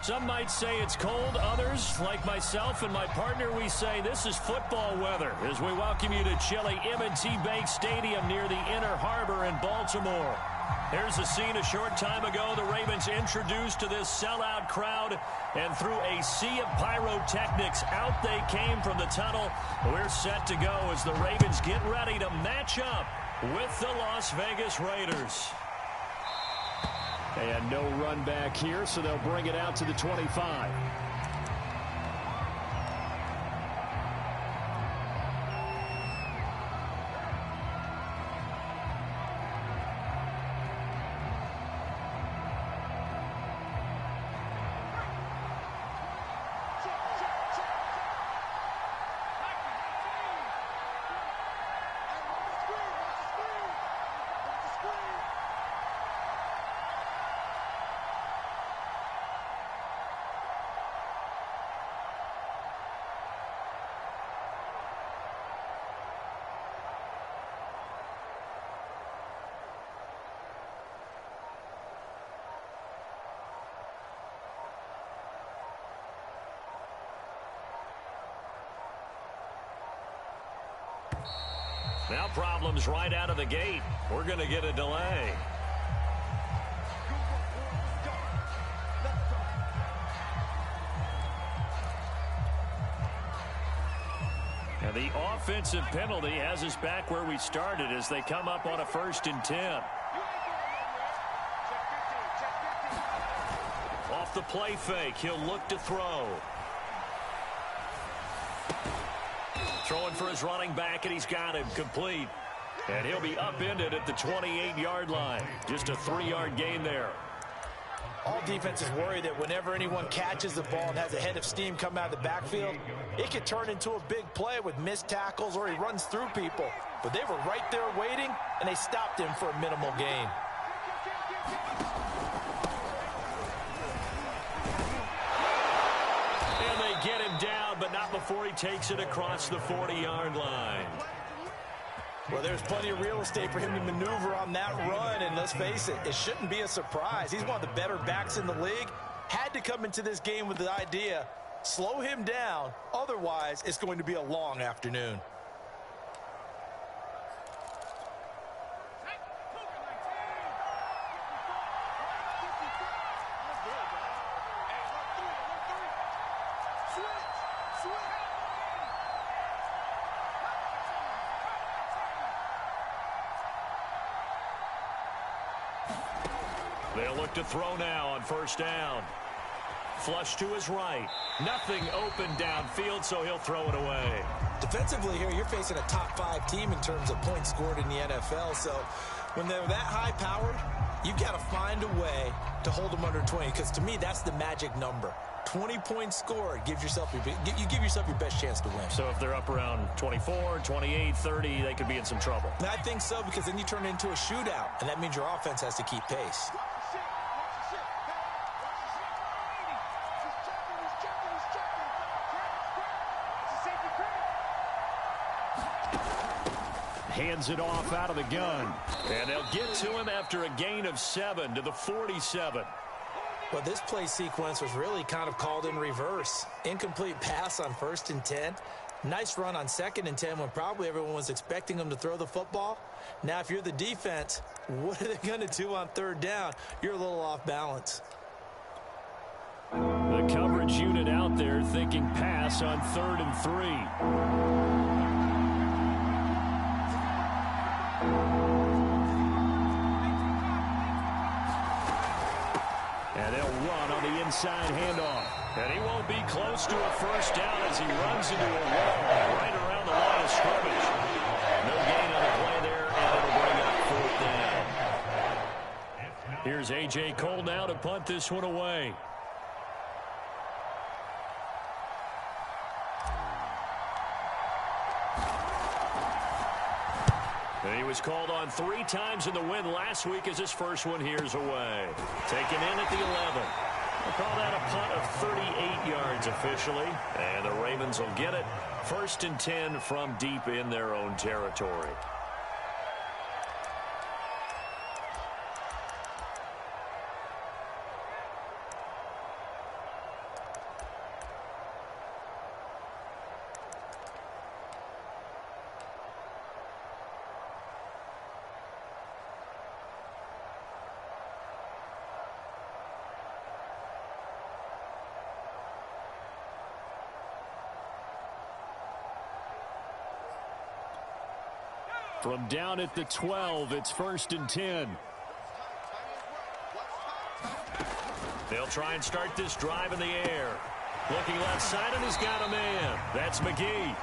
Some might say it's cold. Others, like myself and my partner, we say this is football weather as we welcome you to chilly M&T Bank Stadium near the Inner Harbor in Baltimore. Here's a scene a short time ago. The Ravens introduced to this sellout crowd, and through a sea of pyrotechnics, out they came from the tunnel. We're set to go as the Ravens get ready to match up with the Las Vegas Raiders. And no run back here, so they'll bring it out to the 25. Now problems right out of the gate. We're going to get a delay. And the offensive penalty has us back where we started as they come up on a 1st and 10. Off the play fake, he'll look to throw. Throwing for his running back, and he's got him complete. And he'll be upended at the 28-yard line. Just a 3-yard gain there. All defenses worry that whenever anyone catches the ball and has a head of steam come out of the backfield, it could turn into a big play with missed tackles or he runs through people. But they were right there waiting, and they stopped him for a minimal gain. Get him down, but not before he takes it across the 40-yard line. Well, there's plenty of real estate for him to maneuver on that run, and let's face it, it shouldn't be a surprise. He's one of the better backs in the league. Had to come into this game with the idea, slow him down, otherwise it's going to be a long afternoon. They'll look to throw now on 1st down. Flush to his right. Nothing open downfield, so he'll throw it away. Defensively here, you're facing a top 5 team in terms of points scored in the NFL. So when they're that high-powered, you've got to find a way to hold them under 20, because to me, that's the magic number. 20 points scored, you give yourself your best chance to win. So if they're up around 24, 28, 30, they could be in some trouble. And I think so, because then you turn it into a shootout, and that means your offense has to keep pace. Hands it off out of the gun. And they'll get to him after a gain of 7 to the 47. Well, this play sequence was really kind of called in reverse. Incomplete pass on 1st and 10. Nice run on 2nd and 10 when probably everyone was expecting him to throw the football. Now, if you're the defense, what are they going to do on 3rd down? You're a little off balance. The coverage unit out there thinking pass on 3rd and 3. And they'll run on the inside handoff. And he won't be close to a 1st down as he runs into a wall right around the line of scrimmage. No gain on the play there, and it'll bring up 4th down. Here's A.J. Cole now to punt this one away. And he was called on 3 times in the win last week as his first one here's away. Taken in at the 11. We'll call that a punt of 38 yards officially. And the Ravens will get it. 1st and 10 from deep in their own territory. From down at the 12, it's 1st and 10. They'll try and start this drive in the air. Looking left side, and he's got a man. That's McGee.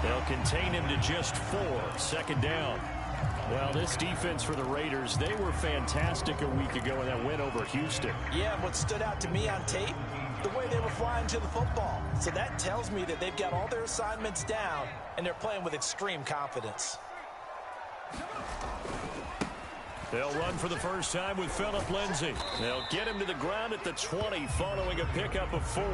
They'll contain him to just 4. 2nd down. Well, this defense for the Raiders, they were fantastic a week ago in that win over Houston. Yeah, and what stood out to me on tape, the way they were flying to the football. So that tells me that they've got all their assignments down, and they're playing with extreme confidence. They'll run for the first time with Phillip Lindsay. They'll get him to the ground at the 20 following a pickup of 4.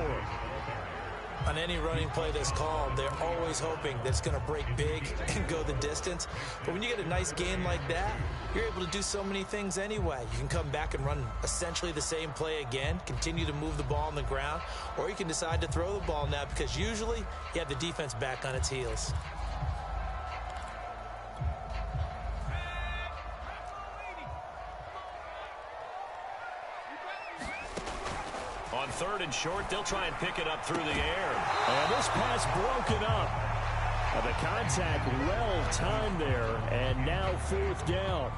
On any running play that's called, they're always hoping that it's going to break big and go the distance. But when you get a nice gain like that, you're able to do so many things anyway. You can come back and run essentially the same play again, continue to move the ball on the ground, or you can decide to throw the ball now because usually you have the defense back on its heels. On 3rd and short, they'll try and pick it up through the air. And this pass broken up. The contact well timed there, and now 4th down.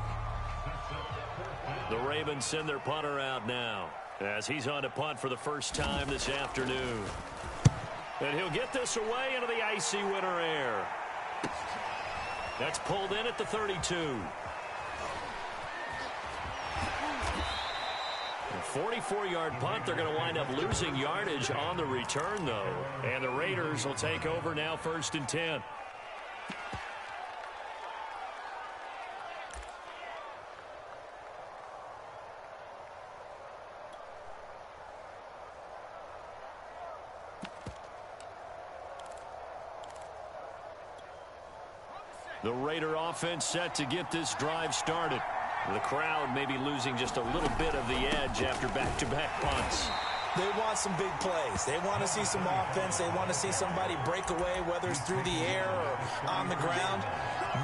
The Ravens send their punter out now as he's on to punt for the first time this afternoon. And he'll get this away into the icy winter air. That's pulled in at the 32. 44-yard punt. They're going to wind up losing yardage on the return, though. And the Raiders will take over now 1st and 10. The Raider offense set to get this drive started. The crowd may be losing just a little bit of the edge after back-to-back punts. They want some big plays. They want to see some offense. They want to see somebody break away, whether it's through the air or on the ground.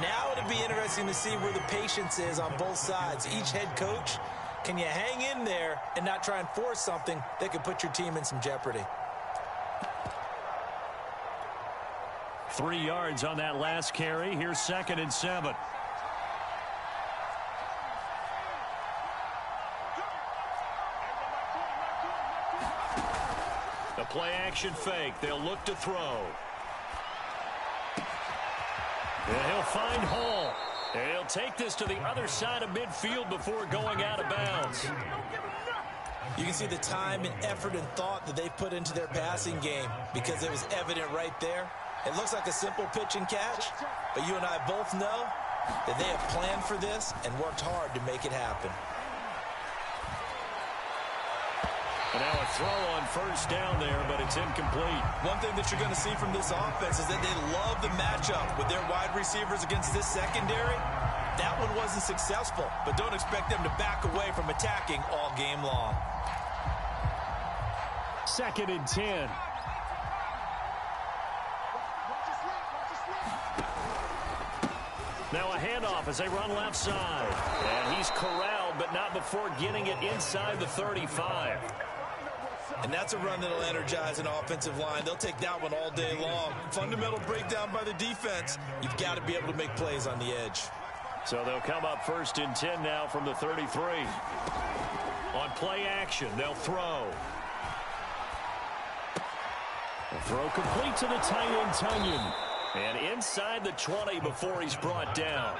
Now it'll be interesting to see where the patience is on both sides. Each head coach, can you hang in there and not try and force something that could put your team in some jeopardy? 3 yards on that last carry. Here's 2nd and 7. The play-action fake. They'll look to throw. And he'll find Hall. And he'll take this to the other side of midfield before going out of bounds. You can see the time and effort and thought that they put into their passing game because it was evident right there. It looks like a simple pitch and catch, but you and I both know that they have planned for this and worked hard to make it happen. And now a throw on 1st down there, but it's incomplete. One thing that you're going to see from this offense is that they love the matchup with their wide receivers against this secondary. That one wasn't successful, but don't expect them to back away from attacking all game long. 2nd and 10. Now a handoff as they run left side. And he's corralled, but not before getting it inside the 35. And that's a run that'll energize an offensive line. They'll take that one all day long. Fundamental breakdown by the defense. You've got to be able to make plays on the edge. So they'll come up 1st and 10 now from the 33. On play action, they'll throw. The throw complete to the tight end, Tunyon. And inside the 20 before he's brought down.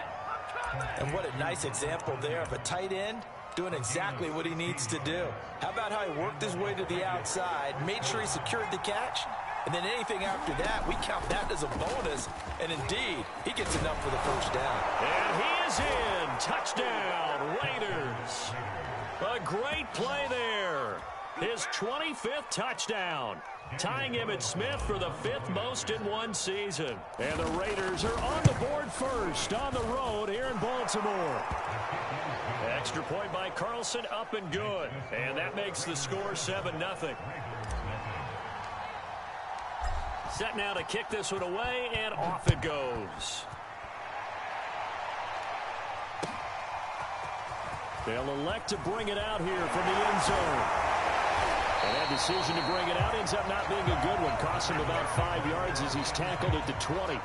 And what a nice example there of a tight end doing exactly what he needs to do. How about how he worked his way to the outside, made sure he secured the catch, and then anything after that, we count that as a bonus. And indeed, he gets enough for the 1st down. And he is in. Touchdown, Raiders. A great play there. His 25th touchdown. Tying Emmitt Smith for the 5th most in one season. And the Raiders are on the board first on the road here in Baltimore. Extra point by Carlson, up and good. And that makes the score 7-0. Set now to kick this one away, and off it goes. They'll elect to bring it out here from the end zone. And that decision to bring it out ends up not being a good one. Costs him about 5 yards as he's tackled at the 20.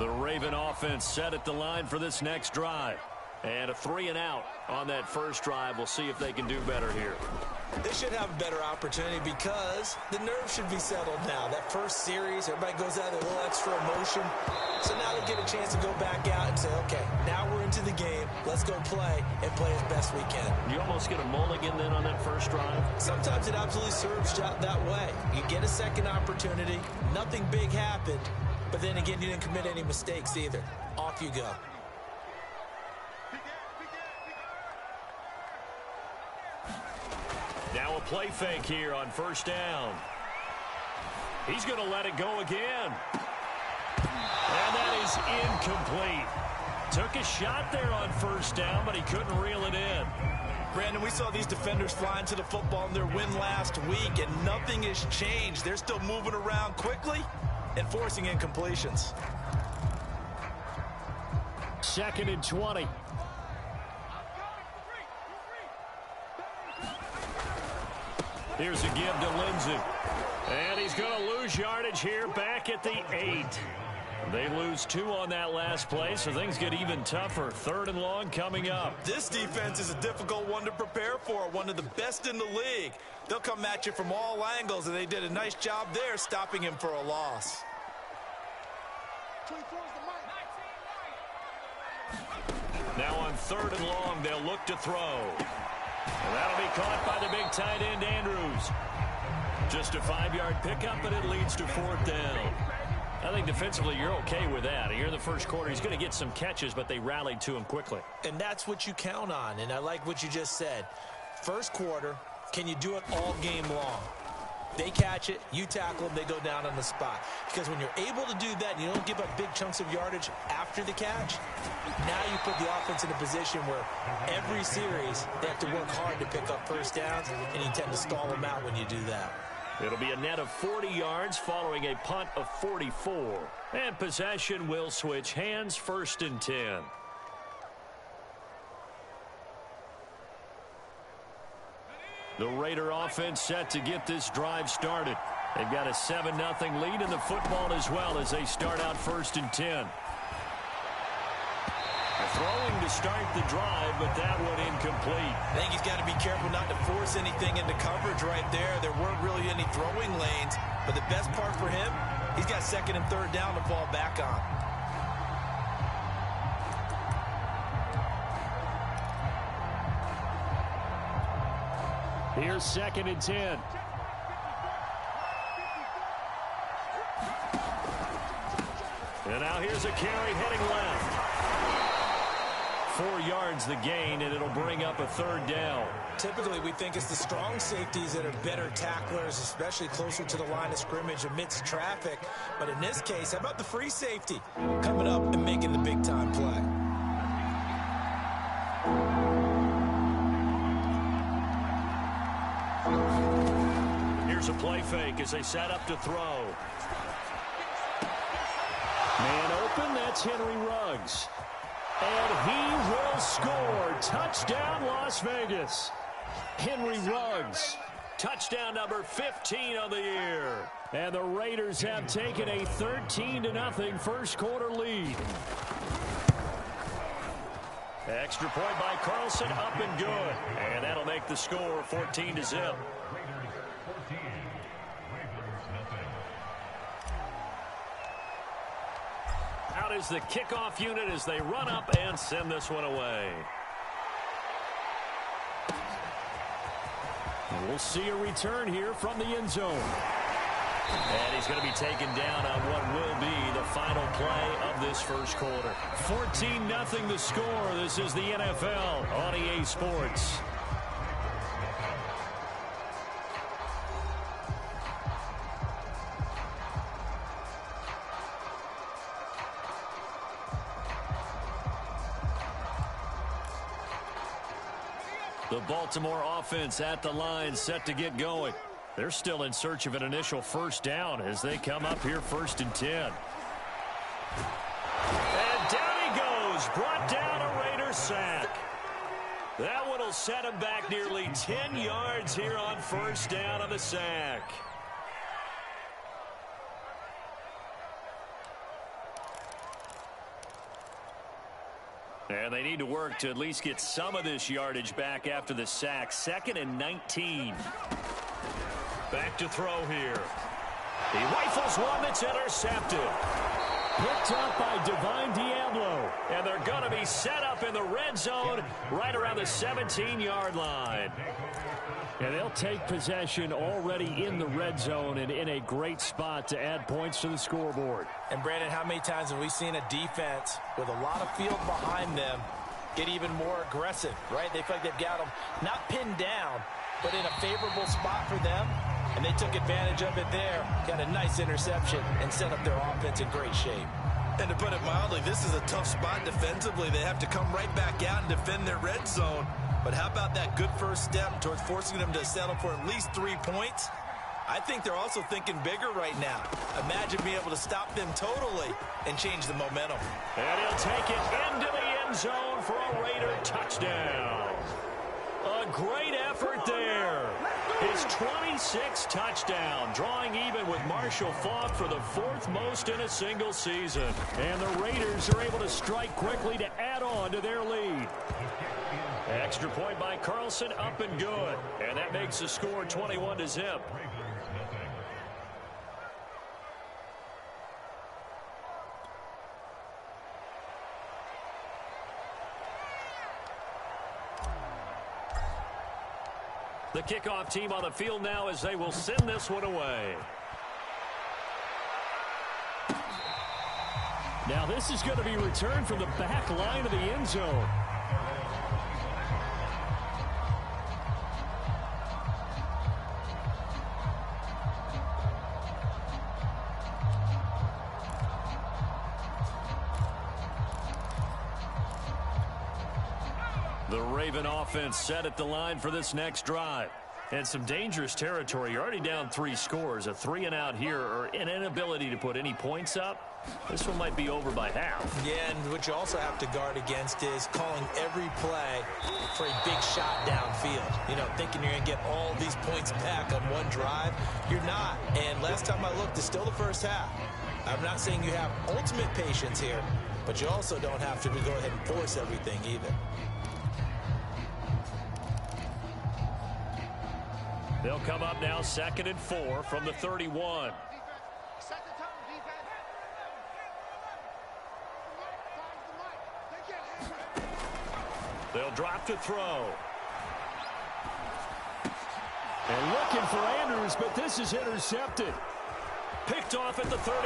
The Raven offense set at the line for this next drive. And a 3-and-out on that first drive. We'll see if they can do better here. They should have a better opportunity because the nerves should be settled now. That first series, everybody goes out with a little extra emotion. So now they get a chance to go back out and say, okay, now we're into the game. Let's go play and play as best we can. You almost get a mulligan then on that first drive? Sometimes it absolutely serves that way. You get a second opportunity. Nothing big happened. But then again, you didn't commit any mistakes either. Off you go. Now a play fake here on first down. He's going to let it go again. And that is incomplete. Took a shot there on first down, but he couldn't reel it in. Brandon, we saw these defenders flying to the football in their win last week, and nothing has changed. They're still moving around quickly and forcing incompletions. 2nd and 20. Here's a give to Lindsey. And he's going to lose yardage here back at the 8. They lose 2 on that last play, so things get even tougher. 3rd and long coming up. This defense is a difficult one to prepare for, one of the best in the league. They'll come at you from all angles, and they did a nice job there stopping him for a loss. Now on 3rd and long, they'll look to throw. And that'll be caught by the big tight end, Andrews. Just a 5-yard pickup, but it leads to 4th down. I think defensively you're okay with that. Here in the first quarter, he's going to get some catches, but they rallied to him quickly. And that's what you count on, and I like what you just said. First quarter, can you do it all game long? They catch it, you tackle them, they go down on the spot. Because when you're able to do that and you don't give up big chunks of yardage after the catch, now you put the offense in a position where every series they have to work hard to pick up first downs, and you tend to stall them out when you do that. It'll be a net of 40 yards following a punt of 44. And possession will switch hands, 1st and 10. The Raider offense set to get this drive started. They've got a 7-0 lead in the football as well as they start out 1st and 10. Throwing to start the drive, but that one incomplete. I think he's got to be careful not to force anything into coverage right there. There weren't really any throwing lanes, but the best part for him, he's got 2nd and 3rd down to fall back on. Here's 2nd and 10. And now here's a carry heading left. 4 yards the gain, and it'll bring up a 3rd down. Typically, we think it's the strong safeties that are better tacklers, especially closer to the line of scrimmage amidst traffic. But in this case, how about the free safety coming up and making the big-time play? Here's a play fake as they set up to throw. Man open, that's Henry Ruggs. And he will score. Touchdown, Las Vegas. Henry Ruggs. Touchdown number 15 on the year. And the Raiders have taken a 13-0 first quarter lead. Extra point by Carlson, up and good. And that'll make the score 14-0. Out is the kickoff unit as they run up and send this one away. And we'll see a return here from the end zone. And he's going to be taken down on what will be the final play of this first quarter. 14-0 the score. This is the NFL on EA Sports. The Baltimore offense at the line, set to get going. They're still in search of an initial first down as they come up here 1st and 10. And down he goes, brought down a Raider sack. That one will set him back nearly 10 yards here on first down on the sack. And they need to work to at least get some of this yardage back after the sack. 2nd and 19. Back to throw here. He rifles one that's intercepted. Picked up by Divine Diablo. And they're going to be set up in the red zone right around the 17-yard line. And they'll take possession already in the red zone and in a great spot to add points to the scoreboard. And, Brandon, how many times have we seen a defense with a lot of field behind them get even more aggressive, right? They feel like they've got them not pinned down, but in a favorable spot for them. And they took advantage of it there, got a nice interception, and set up their offense in great shape. And to put it mildly, this is a tough spot defensively. They have to come right back out and defend their red zone. But how about that good first step towards forcing them to settle for at least 3 points? I think they're also thinking bigger right now. Imagine being able to stop them totally and change the momentum. And he'll take it into the end zone for a Raider touchdown. A great effort there. His 26th touchdown, drawing even with Marshall Faulk for the 4th most in a single season. And the Raiders are able to strike quickly to add on to their lead. Extra point by Carlson, up and good. And that makes the score 21-0. The kickoff team on the field now as they will send this one away. Now this is going to be returned from the back line of the end zone. The Raven offense set at the line for this next drive. And some dangerous territory. You're already down 3 scores. A 3-and-out here or an inability to put any points up. This one might be over by half. Yeah, and what you also have to guard against is calling every play for a big shot downfield. You know, thinking you're going to get all these points back on one drive. You're not. And last time I looked, it's still the first half. I'm not saying you have ultimate patience here, but you also don't have to go ahead and force everything either. They'll come up now 2nd and 4 from the 31. They'll drop to throw. And looking for Andrews, but this is intercepted. Picked off at the 38.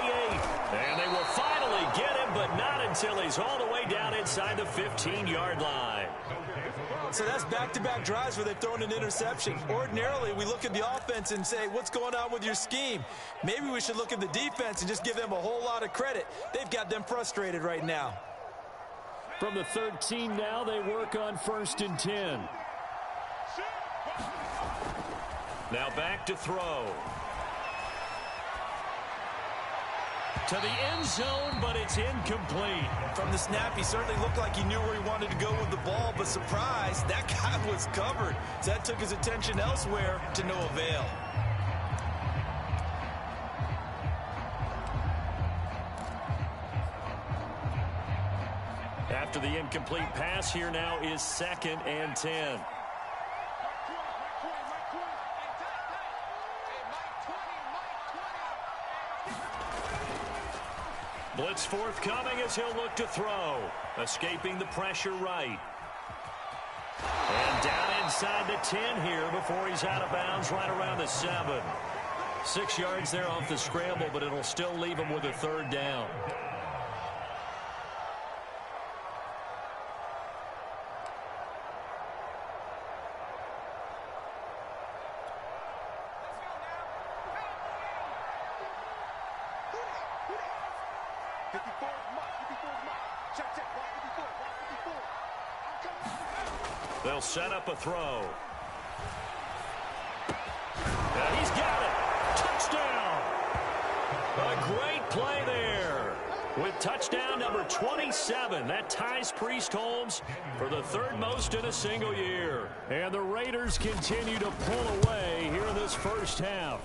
And they will finally get him, but not until he's all the way down inside the 15-yard line. So that's back-to-back drives where they've thrown an interception. Ordinarily, we look at the offense and say, what's going on with your scheme? Maybe we should look at the defense and just give them a whole lot of credit. They've got them frustrated right now. From the 13 now, they work on 1st and 10. Now back to throw. To the end zone, but it's incomplete. From the snap, he certainly looked like he knew where he wanted to go with the ball, but surprise, that guy was covered. So that took his attention elsewhere to no avail. After the incomplete pass, here now is 2nd and 10. Blitz forthcoming as he'll look to throw. Escaping the pressure right. And down inside the 10 here before he's out of bounds right around the 7. 6 yards there off the scramble, but it'll still leave him with a 3rd down. They'll set up a throw. And he's got it. Touchdown. A great play there. With touchdown number 27, that ties Priest Holmes for the 3rd most in a single year. And the Raiders continue to pull away here in this first half.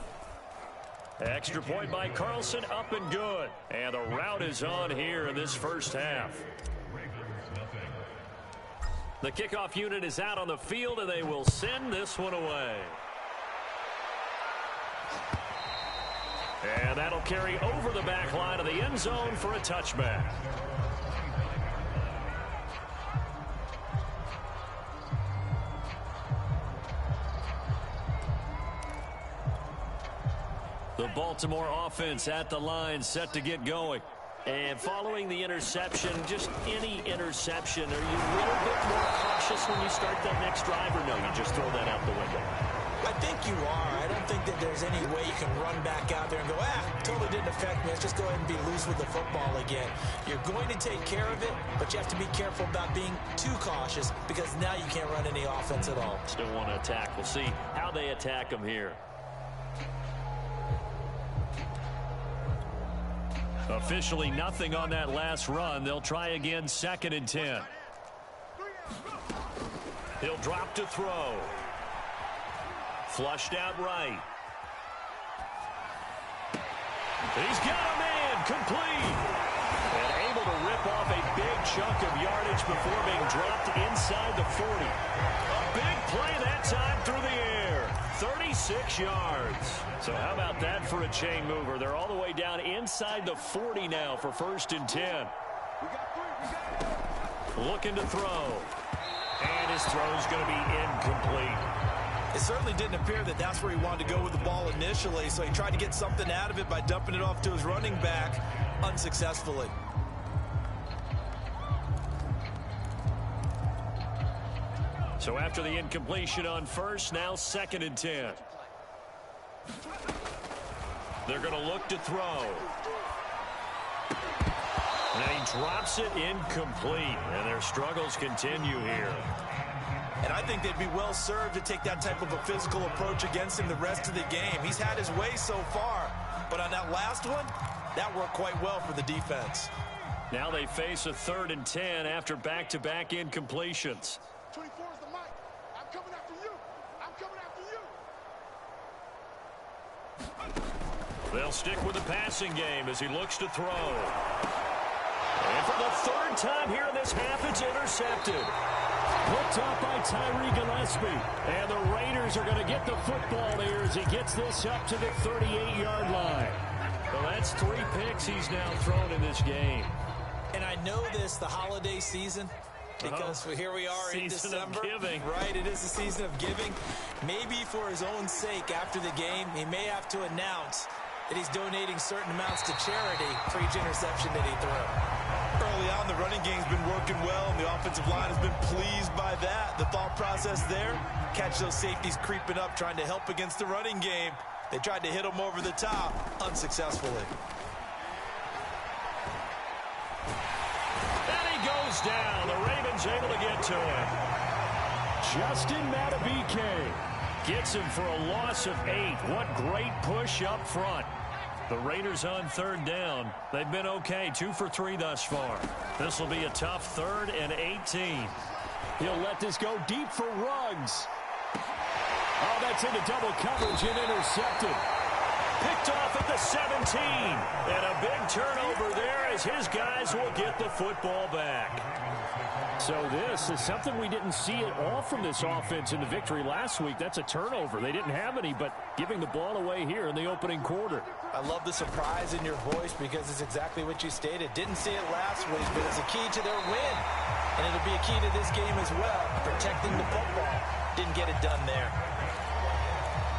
Extra point by Carlson, up and good. And the route is on here in this first half. The kickoff unit is out on the field, and they will send this one away. And that'll carry over the back line of the end zone for a touchback. The Baltimore offense at the line, set to get going. And following the interception, just any interception, are you a little bit more cautious when you start that next drive, or no, you just throw that out the window? I think you are. I don't think that there's any way you can run back out there and go, totally didn't affect me. Let's just go ahead and be loose with the football again. You're going to take care of it, but you have to be careful about being too cautious because now you can't run any offense at all. Still want to attack. We'll see how they attack them here. Officially nothing on that last run. They'll try again, 2nd and 10. He'll drop to throw. Flushed out right. He's got a man, complete. And able to rip off a big chunk of yardage before being dropped inside the 40. A big play that time through the air. 36 yards. So how about that for a chain mover? They're all the way down inside the 40 now for 1st and 10. Looking to throw. And his throw's going to be incomplete. It certainly didn't appear that that's where he wanted to go with the ball initially, so he tried to get something out of it by dumping it off to his running back unsuccessfully. So after the incompletion on first, now 2nd and 10. They're going to look to throw. And he drops it incomplete, and their struggles continue here. And I think they'd be well served to take that type of a physical approach against him the rest of the game. He's had his way so far, but on that last one, that worked quite well for the defense. Now they face a 3rd and 10 after back-to-back incompletions. 24 is the mic. I'm coming after you. I'm coming after you. They'll stick with the passing game as he looks to throw. And for the 3rd time here in this half, it's intercepted. Hooked up by Tyree Gillespie. And the Raiders are going to get the football here as he gets this up to the 38-yard line. Well, that's 3 picks he's now thrown in this game. And I know this, the holiday season, because here we are in December. Season of giving. Right, it is the season of giving. Maybe for his own sake after the game, he may have to announce that he's donating certain amounts to charity for each interception that he threw. Early on, the running game's been working well, and the offensive line has been pleased by that. The thought process there, catch those safeties creeping up, trying to help against the running game. They tried to hit him over the top, unsuccessfully. And he goes down. The Ravens able to get to him. Justin Madubuike gets him for a loss of 8. What great push up front. The Raiders on 3rd down. They've been okay, 2 for 3 thus far. This will be a tough 3rd and 18. He'll let this go deep for Ruggs. Oh, that's into double coverage and intercepted. Picked off at the 17. And a big turnover there as his guys will get the football back. So this is something we didn't see at all from this offense in the victory last week. That's a turnover. They didn't have any, but giving the ball away here in the opening quarter. I love the surprise in your voice because it's exactly what you stated. Didn't see it last week, but it's a key to their win. And it'll be a key to this game as well, protecting the football. Didn't get it done there.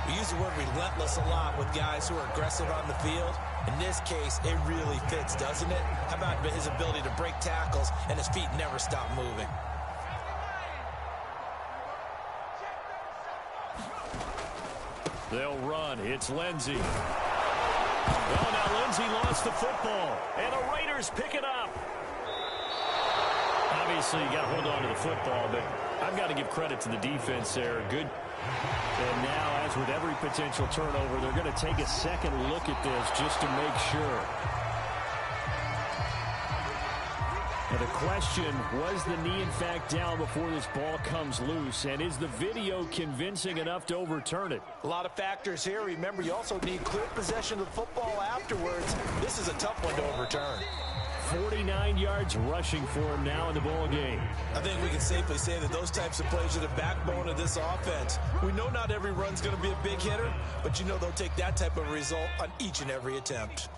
We use the word relentless a lot with guys who are aggressive on the field. In this case, it really fits, doesn't it? How about his ability to break tackles and his feet never stop moving? They'll run. It's Lindsey. Well, now Lindsey lost the football, and the Raiders pick it up. Obviously, you got to hold on to the football, but I've got to give credit to the defense there. Good. And now, as with every potential turnover, they're going to take a second look at this just to make sure. And the question, was the knee in fact down before this ball comes loose? And is the video convincing enough to overturn it? A lot of factors here. Remember, you also need clear possession of the football afterwards. This is a tough one to overturn. 49 yards rushing for him now in the ball game. I think we can safely say that those types of plays are the backbone of this offense. We know not every run's going to be a big hitter, but you know they'll take that type of result on each and every attempt.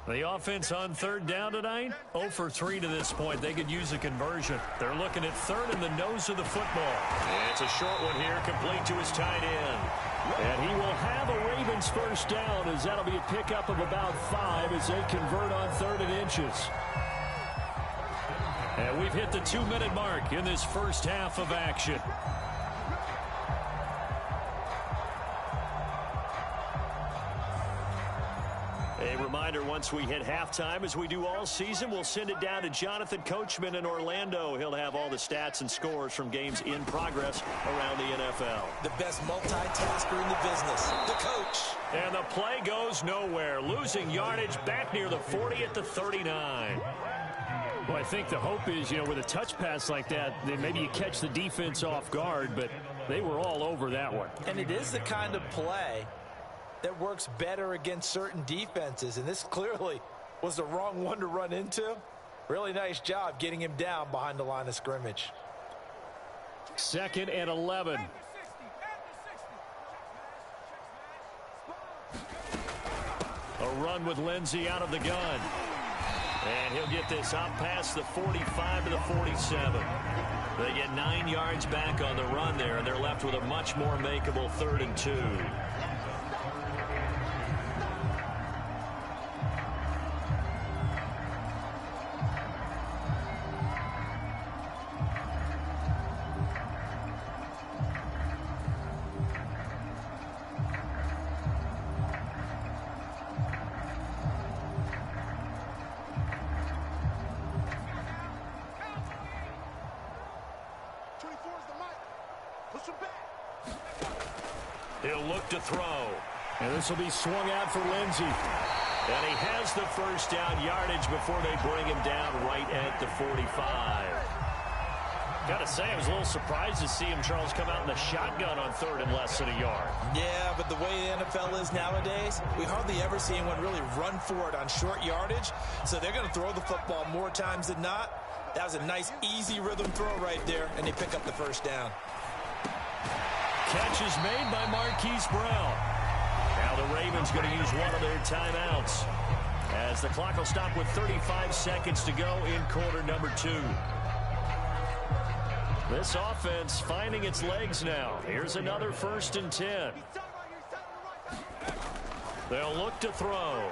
The offense on third down tonight, 0 for 3 to this point. They could use a conversion. They're looking at third in the nose of the football. And it's a short one here, complete to his tight end. And he will have a Ravens first down, as that'll be a pickup of about 5 as they convert on 3rd and inches. And we've hit the 2-minute mark in this first half of action. A reminder, once we hit halftime, as we do all season, we'll send it down to Jonathan Coachman in Orlando. He'll have all the stats and scores from games in progress around the NFL. The best multitasker in the business, the coach. And the play goes nowhere, losing yardage back near the 40 at the 39. Well, I think the hope is, with a touch pass like that, then maybe you catch the defense off guard, but they were all over that one. And it is the kind of play that works better against certain defenses, and this clearly was the wrong one to run into. Really nice job getting him down behind the line of scrimmage. 2nd and 11. A run with Lindsey out of the gun. And he'll get this up past the 45 to the 47. They get 9 yards back on the run there, and they're left with a much more makeable 3rd and 2. He'll look to throw. And this will be swung out for Lindsey. And he has the first down yardage before they bring him down right at the 45. Got to say, I was a little surprised to see him, Charles, come out in the shotgun on 3rd and less than a yard. Yeah, but the way the NFL is nowadays, we hardly ever see anyone really run for it on short yardage. So they're going to throw the football more times than not. That was a nice, easy rhythm throw right there, and they pick up the first down. Catch is made by Marquise Brown. Now the Ravens going to use one of their timeouts, as the clock will stop with 35 seconds to go in quarter number 2. This offense finding its legs now. Here's another 1st and 10. They'll look to throw.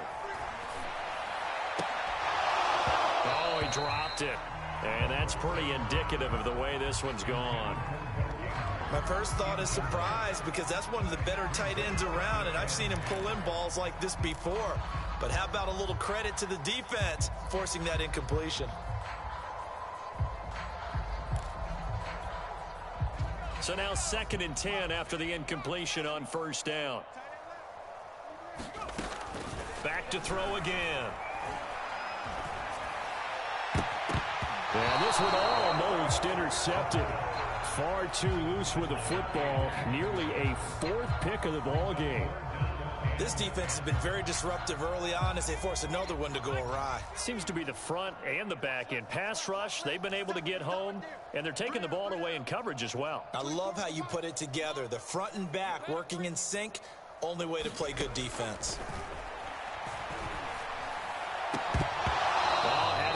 Oh, he dropped it. And that's pretty indicative of the way this one's gone. My first thought is surprise, because that's one of the better tight ends around, and I've seen him pull in balls like this before. But how about a little credit to the defense forcing that incompletion? So now 2nd and 10 after the incompletion on 1st down. Back to throw again. And this one almost intercepted. Far too loose with the football. Nearly a 4th pick of the ball game. This defense has been very disruptive early on as they force another one to go awry. Seems to be the front and the back end. Pass rush, they've been able to get home, and they're taking the ball away in coverage as well. I love how you put it together. The front and back working in sync, only way to play good defense.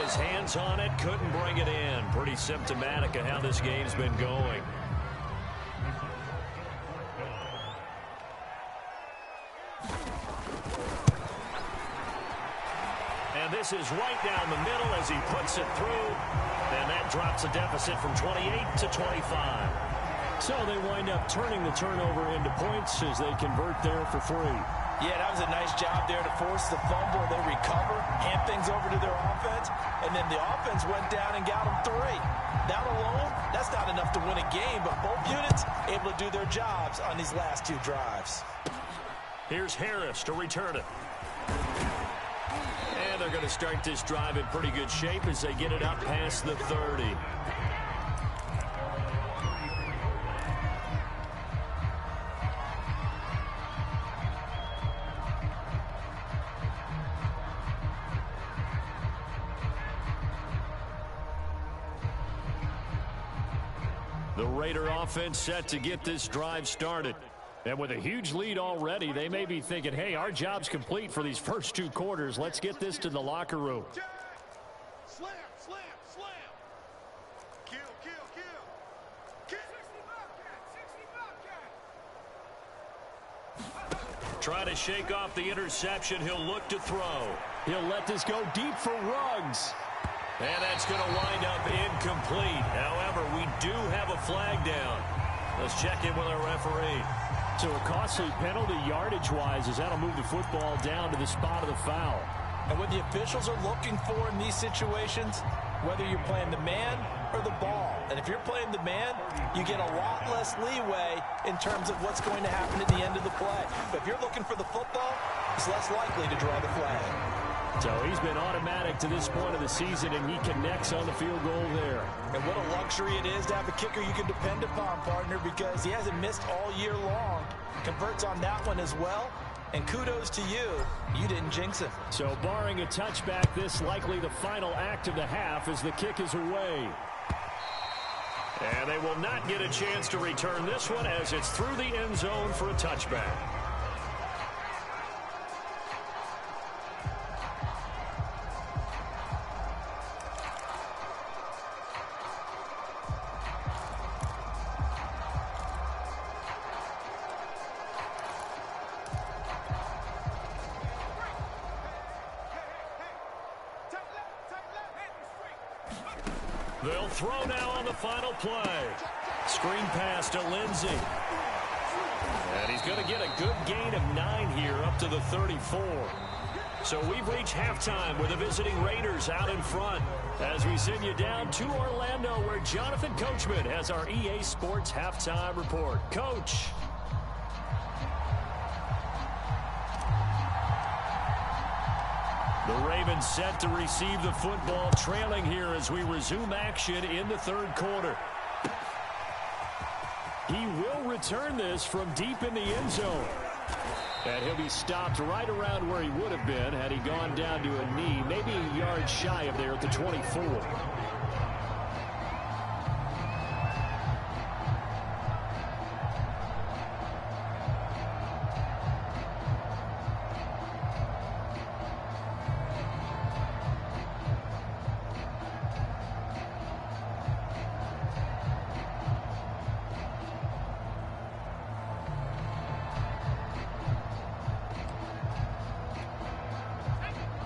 His hands on it, couldn't bring it in. Pretty symptomatic of how this game's been going. And this is right down the middle as he puts it through. And that drops the deficit from 28 to 25. So they wind up turning the turnover into points as they convert there for 3. Yeah, that was a nice job there to force the fumble. They recover, hand things over to their offense, and then the offense went down and got them 3. That alone, that's not enough to win a game, but both units able to do their jobs on these last 2 drives. Here's Harris to return it. And they're going to start this drive in pretty good shape as they get it up past the 30. The Raider offense set to get this drive started. And with a huge lead already, they may be thinking, hey, our job's complete for these first 2 quarters. Let's get this to the locker room. Slam, slam, slam. Kill, kill, kill. 60 Bobcat. Try to shake off the interception. He'll look to throw. He'll let this go deep for Ruggs. And that's going to wind up incomplete. However, we do have a flag down. Let's check in with our referee. So a costly penalty yardage-wise as that'll move the football down to the spot of the foul. And what the officials are looking for in these situations, whether you're playing the man or the ball. And if you're playing the man, you get a lot less leeway in terms of what's going to happen at the end of the play. But if you're looking for the football, it's less likely to draw the flag. So he's been automatic to this point of the season, and he connects on the field goal there. And what a luxury it is to have a kicker you can depend upon, partner, because he hasn't missed all year long. Converts on that one as well. And kudos to you. You didn't jinx him. So barring a touchback, this likely the final act of the half as the kick is away. And they will not get a chance to return this one as it's through the end zone for a touchback. They'll throw now on the final play. Screen pass to Lindsey. And he's going to get a good gain of 9 here up to the 34. So we've reached halftime with the visiting Raiders out in front as we send you down to Orlando where Jonathan Coachman has our EA Sports halftime report. Coach. The Ravens set to receive the football, trailing here as we resume action in the 3rd quarter. He will return this from deep in the end zone. And he'll be stopped right around where he would have been had he gone down to a knee, maybe a yard shy of there at the 24.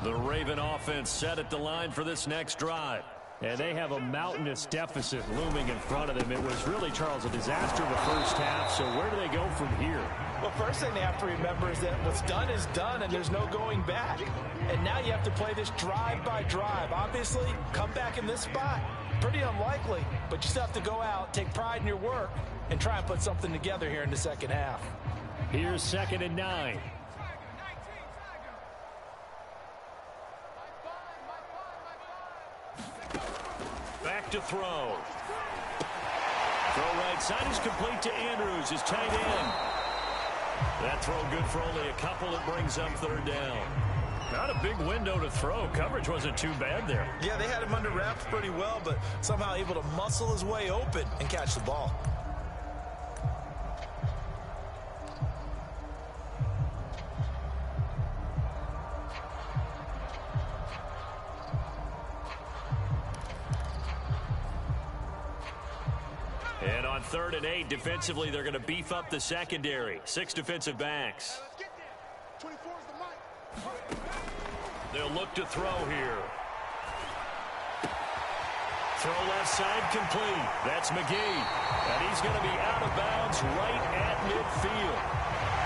The Raven offense set at the line for this next drive. And they have a mountainous deficit looming in front of them. It was really, Charles, a disaster in the first half. So where do they go from here? Well, first thing they have to remember is that what's done is done, and there's no going back. And now you have to play this drive by drive. Obviously, come back in this spot, pretty unlikely. But you still have to go out, take pride in your work, and try and put something together here in the second half. Here's 2nd and 9. Back to throw. Throw right side is complete to Andrews, his tight end. That throw good for only a couple. It brings up 3rd down. Not a big window to throw. Coverage wasn't too bad there. Yeah, they had him under wraps pretty well, but somehow able to muscle his way open and catch the ball. And on 3rd and 8, defensively, they're going to beef up the secondary. 6 defensive backs. Let's get there. 24 is the mic. They'll look to throw here. Throw left side complete. That's McGee. And he's going to be out of bounds right at midfield.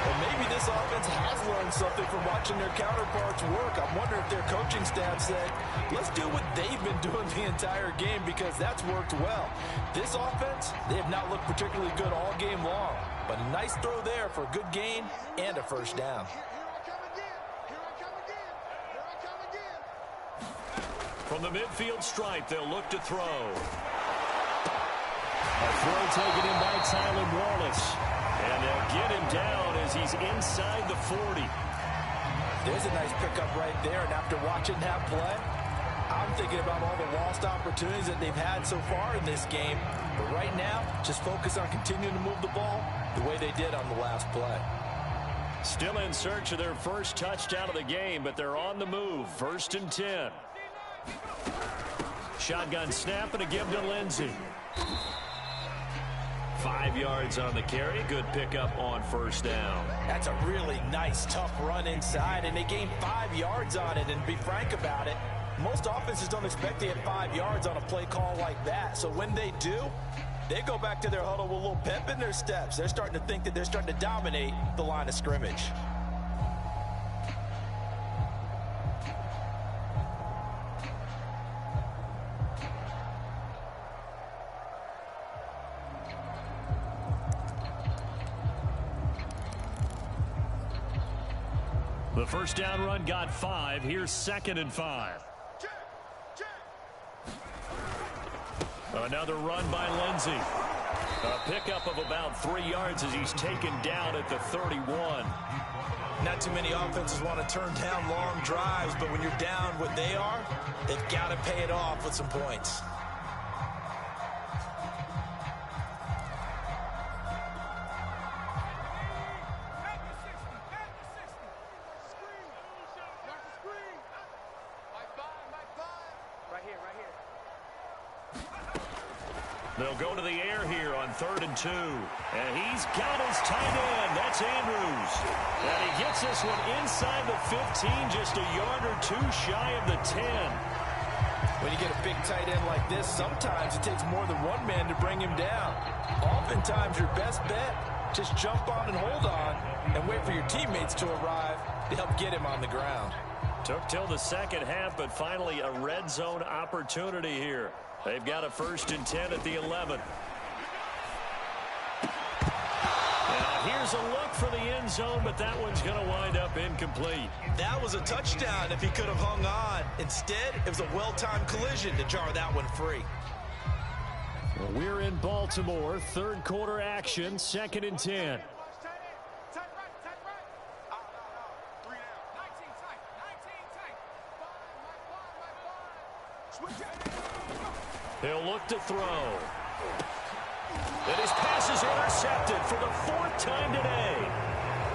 Well, maybe this offense has learned something from watching their counterparts work. I'm wondering if their coaching staff said, let's do what they've been doing the entire game because that's worked well. This offense, they have not looked particularly good all game long. But a nice throw there for a good gain and a 1st down. Here I come again. Here I come again. Here I come again. From the midfield stripe, they'll look to throw. A throw taken in by Tylan Wallace. And they'll get him down as he's inside the 40. There's a nice pickup right there, and after watching that play, I'm I'm thinking about all the lost opportunities that they've had so far in this game. But right now, just focus on continuing to move the ball the way they did on the last play. Still in search of their first touchdown of the game, but they're on the move. 1st and 10. Shotgun snap and a give to Lindsey. 5 yards on the carry. Good pickup on 1st down. That's a really nice, tough run inside, and they gained 5 yards on it. And to be frank about it, most offenses don't expect to get 5 yards on a play call like that. So when they do, they go back to their huddle with a little pep in their steps. They're starting to think that they're starting to dominate the line of scrimmage. The first down run got 5. Here's 2nd and 5. Another run by Lindsey. A pickup of about 3 yards as he's taken down at the 31. Not too many offenses want to turn down long drives, but when you're down what they are, they've got to pay it off with some points. They'll go to the air here on 3rd and 2. And he's got his tight end. That's Andrews. And he gets this one inside the 15, just a yard or 2 shy of the 10. When you get a big tight end like this, sometimes it takes more than one man to bring him down. Oftentimes, your best bet, just jump on and hold on and wait for your teammates to arrive to help get him on the ground. Took till the second half, but finally a red zone opportunity here. They've got a 1st and 10 at the 11. Now here's a look for the end zone, but that one's going to wind up incomplete. That was a touchdown if he could have hung on. Instead, it was a well-timed collision to jar that one free. Well, we're in Baltimore. 3rd quarter action, 2nd and 10. He'll look to throw. And his pass is intercepted for the 4th time today.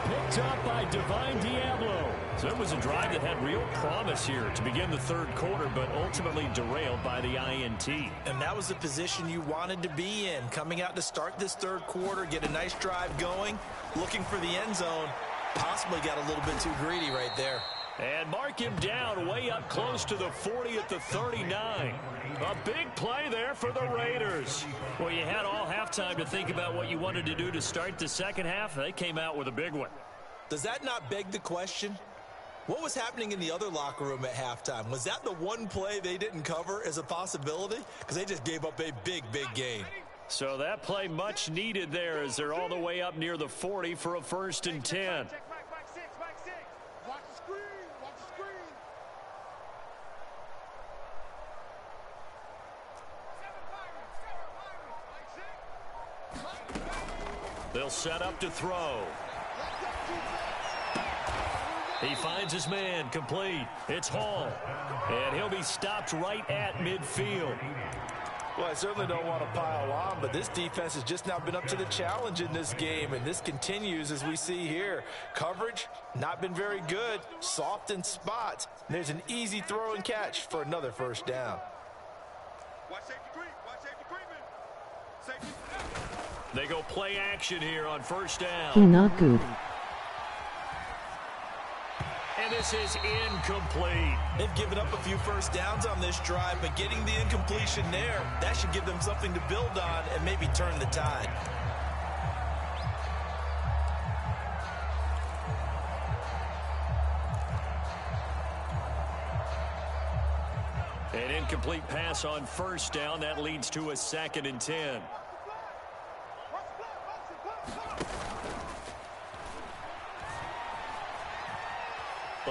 Picked up by Divine Diablo. So it was a drive that had real promise here to begin the 3rd quarter, but ultimately derailed by the INT. And that was the position you wanted to be in. Coming out to start this 3rd quarter, get a nice drive going, looking for the end zone. Possibly got a little bit too greedy right there. And mark him down way up close to the 40 at the 39. A big play there for the Raiders. Well, you had all halftime to think about what you wanted to do to start the second half. They came out with a big one. Does that not beg the question? What was happening in the other locker room at halftime? Was that the one play they didn't cover as a possibility? Because they just gave up a big, big gain. So that play much needed there as they're all the way up near the 40 for a 1st and 10. They'll set up to throw. He finds his man, complete. It's Hall. And he'll be stopped right at midfield. Well, I certainly don't want to pile on, but this defense has just not been up to the challenge in this game, and this continues as we see here. Coverage, not been very good. Soft in spots. There's an easy throw and catch for another 1st down. Watch safety creep. Watch safety creeping. Safety. They go play action here on 1st down. You're not good. And this is incomplete. They've given up a few 1st downs on this drive, but getting the incompletion there, that should give them something to build on and maybe turn the tide. An incomplete pass on 1st down. That leads to a 2nd and 10.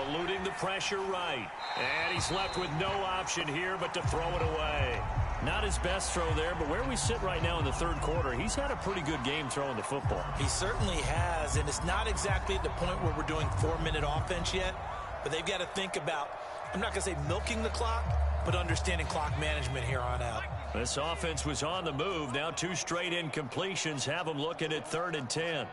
Eluding the pressure right. And he's left with no option here but to throw it away. Not his best throw there, but where we sit right now in the 3rd quarter, he's had a pretty good game throwing the football. He certainly has, and it's not exactly at the point where we're doing 4-minute offense yet, but they've got to think about, I'm not going to say milking the clock, but understanding clock management here on out. This offense was on the move. Now 2 straight incompletions have them looking at 3rd and 10.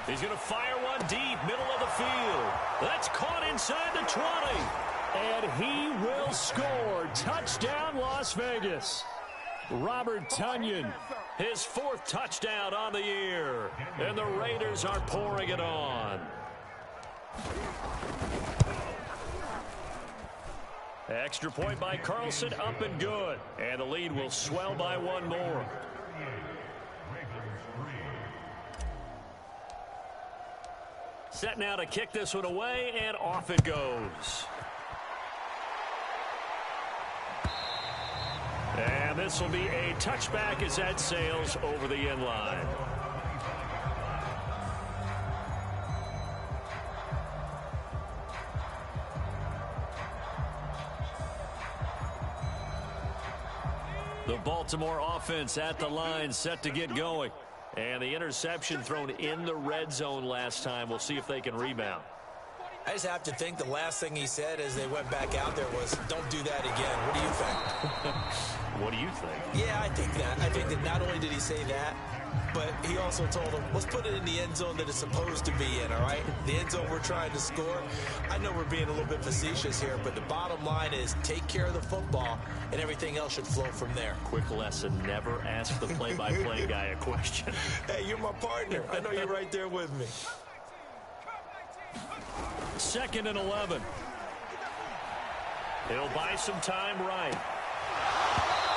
He's going to fire one deep, middle of the field. That's caught inside the 20. And he will score. Touchdown, Las Vegas. Robert Tonyan, his 4th touchdown on the year. And the Raiders are pouring it on. Extra point by Carlson, up and good. And the lead will swell by 1 more. Set now to kick this one away, and off it goes. And this will be a touchback as that sails over the end line. The Baltimore offense at the line, set to get going. And the interception thrown in the red zone last time. We'll see if they can rebound. I just have to think the last thing he said as they went back out there was, don't do that again. What do you think? What do you think? Yeah, I think that. I think that not only did he say that, but he also told him, let's put it in the end zone that it's supposed to be in, all right? The end zone we're trying to score. I know we're being a little bit facetious here, but the bottom line is take care of the football, and everything else should flow from there. Quick lesson, never ask the play-by-play guy a question. Hey, you're my partner. I know you're right there with me. 2nd and 11. He'll buy some time right.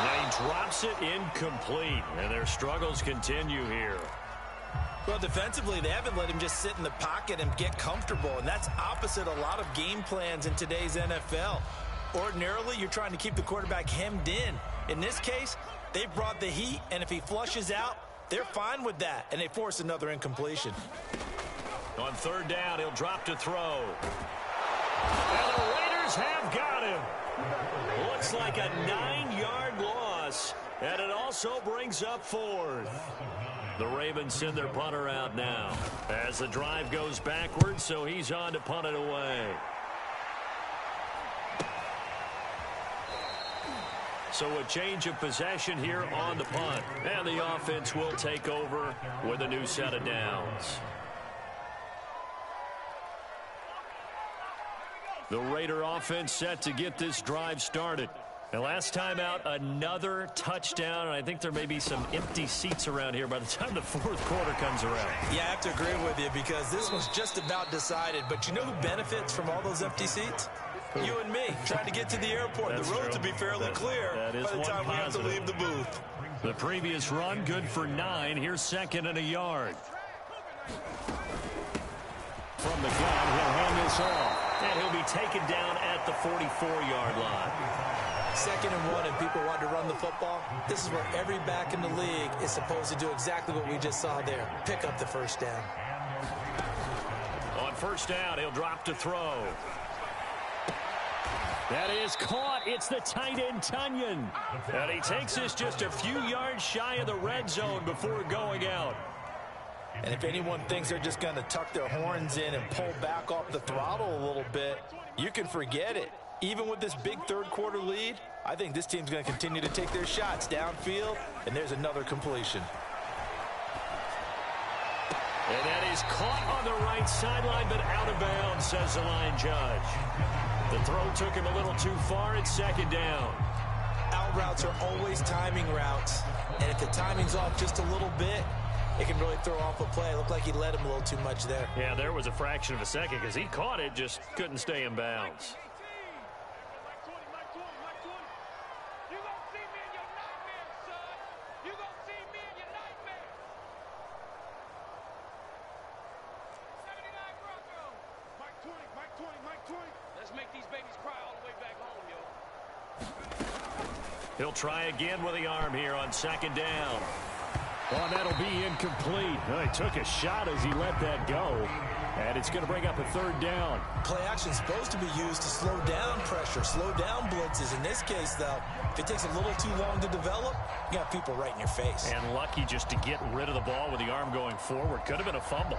Now he drops it incomplete, and their struggles continue here. Well, defensively, they haven't let him just sit in the pocket and get comfortable, and that's opposite a lot of game plans in today's NFL. Ordinarily, you're trying to keep the quarterback hemmed in. In this case, they brought the heat, and if he flushes out, they're fine with that, and they force another incompletion. On 3rd down, he'll drop to throw. And the Raiders have got him. Looks like a 9-yard loss, and it also brings up 4th. The Ravens send their punter out now as the drive goes backwards, so he's on to punt it away. So a change of possession here on the punt, and the offense will take over with a new set of downs. The Raider offense set to get this drive started. And last time out, another touchdown. And I think there may be some empty seats around here by the time the 4th quarter comes around. Yeah, I have to agree with you because this was just about decided. But you know who benefits from all those empty seats? You and me, trying to get to the airport. That's the road true. to be fairly clear by the time we have to leave the booth. The previous run, good for 9. Here's 2nd and a yard. From the gun, he'll hand this off. And he'll be taken down at the 44-yard line. 2nd and 1, and people want to run the football. This is where every back in the league is supposed to do exactly what we just saw there. Pick up the 1st down. On 1st down, he'll drop to throw. That is caught. It's the tight end, Tonyan. And he takes this just a few yards shy of the red zone before going out. And if anyone thinks they're just going to tuck their horns in and pull back off the throttle a little bit, you can forget it. Even with this big 3rd quarter lead, I think this team's going to continue to take their shots downfield, and there's another completion. And that is caught on the right sideline, but out of bounds, says the line judge. The throw took him a little too far. It's 2nd down. Out routes are always timing routes, and if the timing's off just a little bit, it can really throw off a play. It looked like he let him a little too much there. Yeah, there was a fraction of a second because he caught it, just couldn't stay in bounds. He'll try again with the arm here on 2nd down. Oh, that'll be incomplete. He took a shot as he let that go. And it's going to bring up a 3rd down. Play action's supposed to be used to slow down pressure, slow down blitzes. In this case, though, if it takes a little too long to develop, you got people right in your face. And lucky just to get rid of the ball with the arm going forward. Could have been a fumble.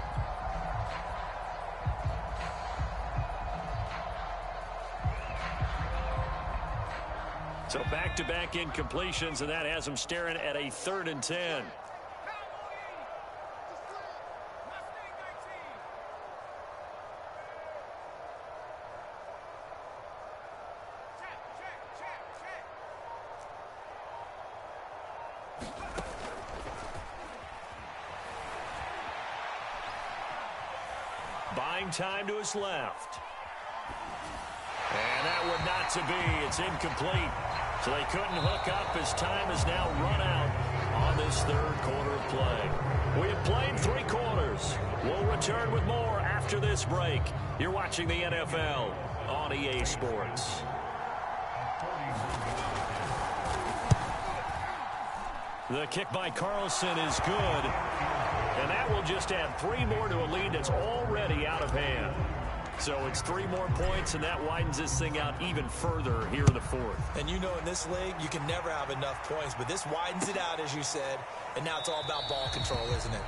So back-to-back incompletions, and that has them staring at a 3rd and 10. Buying time to his left. And that would not to be. It's incomplete. So they couldn't hook up as time has now run out on this 3rd quarter of play. We have played 3 quarters. We'll return with more after this break. You're watching the NFL on EA Sports. The kick by Carlson is good. And that will just add 3 more to a lead that's already out of hand. So it's 3 more points, and that widens this thing out even further here in the 4th. And you know in this league, you can never have enough points, but this widens it out, as you said, and now it's all about ball control, isn't it?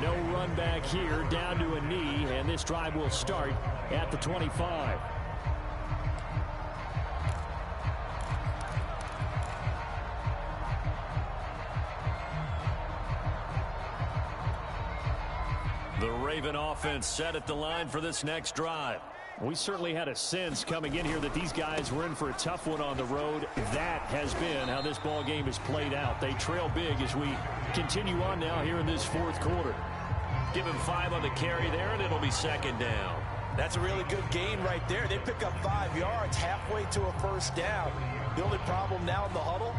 No run back here, down to a knee, and this drive will start at the 25. The Raven offense set at the line for this next drive. We certainly had a sense coming in here that these guys were in for a tough one on the road. That has been how this ball game has played out. They trail big as we continue on now here in this 4th quarter. Give him 5 on the carry there, and it'll be 2nd down. That's a really good gain right there. They pick up 5 yards halfway to a 1st down. The only problem now in the huddle,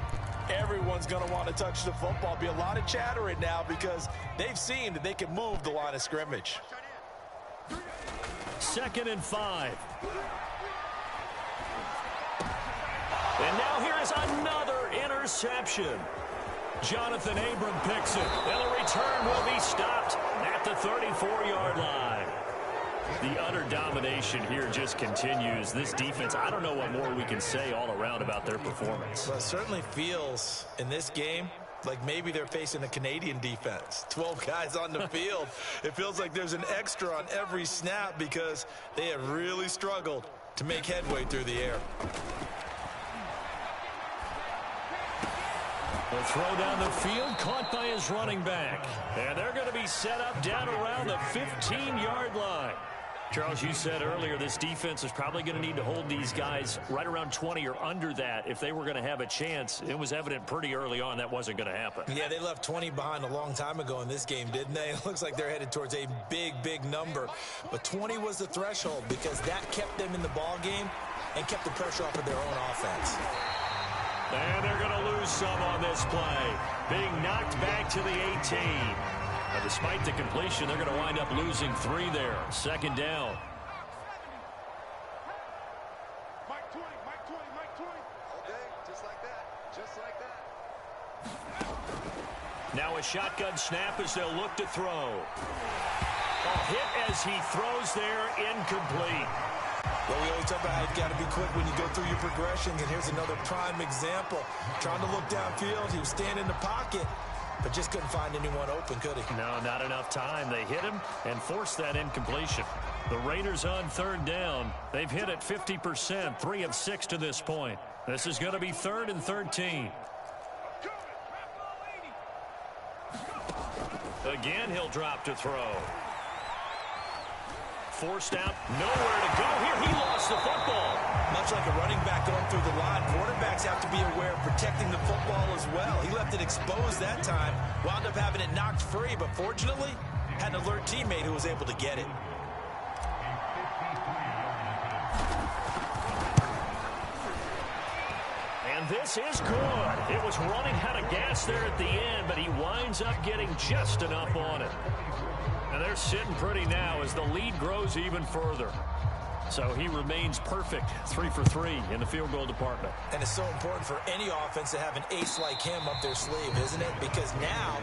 everyone's going to want to touch the football. Be a lot of chattering now because they've seen that they can move the line of scrimmage. 2nd and 5. And now here is another interception. Jonathan Abram picks it, and the return will be stopped at the 34-yard line. The utter domination here just continues. This defense, I don't know what more we can say all around about their performance. Well, it certainly feels in this game like maybe they're facing a Canadian defense. 12 guys on the field. It feels like there's an extra on every snap because they have really struggled to make headway through the air. The throw down the field, caught by his running back. And they're going to be set up down around the 15-yard line. Charles, you said earlier this defense is probably going to need to hold these guys right around 20 or under that if they were going to have a chance. It was evident pretty early on that wasn't going to happen. Yeah, they left 20 behind a long time ago in this game, didn't they? It looks like they're headed towards a big, big number. But 20 was the threshold because that kept them in the ball game and kept the pressure off of their own offense. And they're going to lose some on this play. Being knocked back to the 18. Now, despite the completion, they're going to wind up losing 3 there. 2nd down. Mike 20, Mike 20, Mike 20. Okay, just like that. Just like that. Now a shotgun snap as they'll look to throw. A hit as he throws there, incomplete. Well, we always talk about how you've got to be quick when you go through your progressions, and here's another prime example. Trying to look downfield, he was standing in the pocket, but just couldn't find anyone open, could he? No, not enough time. They hit him and forced that incompletion. The Raiders on 3rd down. They've hit it 50%, 3 of 6 to this point. This is going to be 3rd and 13. Again, he'll drop to throw. Forced out, nowhere to go here. He lost the football. Much like a running back going through the line, quarterbacks have to be aware of protecting the football as well. He left it exposed that time, wound up having it knocked free, but fortunately, had an alert teammate who was able to get it. And this is good. It was running out of gas there at the end, but he winds up getting just enough on it. And they're sitting pretty now as the lead grows even further. So he remains perfect, 3 for 3 in the field goal department. And it's so important for any offense to have an ace like him up their sleeve, isn't it? Because now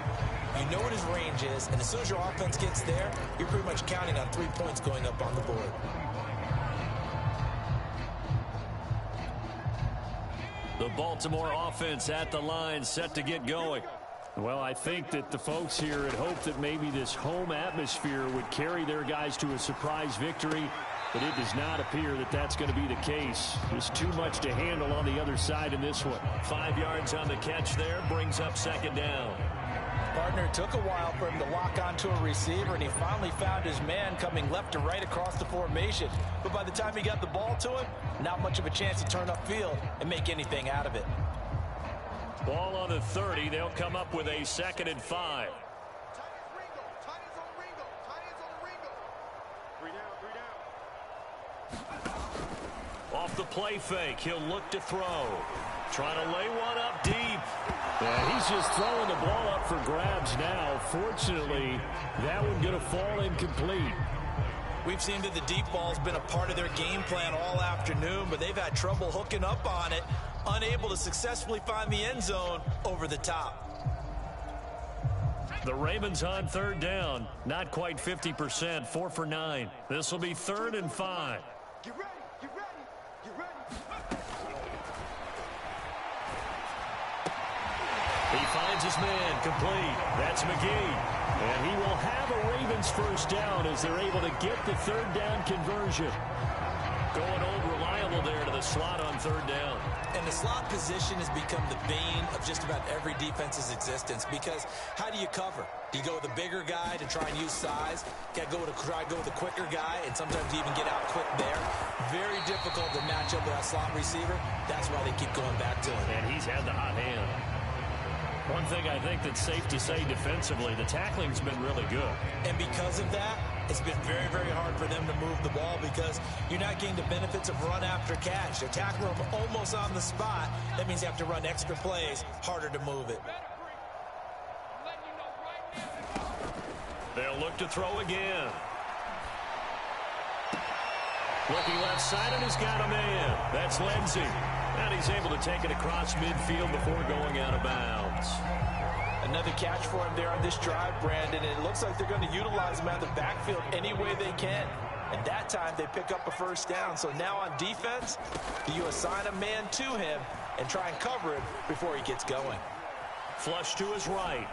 you know what his range is, and as soon as your offense gets there, you're pretty much counting on 3 points going up on the board. The Baltimore offense at the line, set to get going. Well, I think that the folks here had hoped that maybe this home atmosphere would carry their guys to a surprise victory, but it does not appear that that's going to be the case. There's too much to handle on the other side in this one. 5 yards on the catch there, brings up second down. Partner, took a while for him to lock onto a receiver, and he finally found his man coming left to right across the formation. But by the time he got the ball to him, not much of a chance to turn upfield and make anything out of it. Ball on the 30. They'll come up with a 2nd and 5. Off the play fake, he'll look to throw. Trying to lay one up deep. Yeah, he's just throwing the ball up for grabs now. Fortunately, that one going to fall incomplete. We've seen that the deep ball's been a part of their game plan all afternoon, but they've had trouble hooking up on it, unable to successfully find the end zone over the top. The Ravens on 3rd down. Not quite 50%, 4 for 9. This will be 3rd and 5. Get ready, get ready, get ready. He finds his man complete. That's McGee. And he will have a Ravens first down as they're able to get the 3rd down conversion. Going old reliable there to the slot on 3rd down. And the slot position has become the bane of just about every defense's existence, because how do you cover? Do you go with a bigger guy to try and use size? Got to try to go with a quicker guy, and sometimes you even get out quick there. Very difficult to match up with that slot receiver. That's why they keep going back to him. And he's had the hot hand. One thing I think that's safe to say defensively, the tackling's been really good. And because of that, it's been very, very hard for them to move the ball, because you're not getting the benefits of run after catch. They tackle them almost on the spot. That means you have to run extra plays, harder to move it. They'll look to throw again. Looking left side, and he's got a man. That's Lindsey. And he's able to take it across midfield before going out of bounds. Another catch for him there on this drive, Brandon, and it looks like they're going to utilize him out of the backfield any way they can. And that time they pick up a first down. So now on defense, you assign a man to him and try and cover him before he gets going. Flush to his right.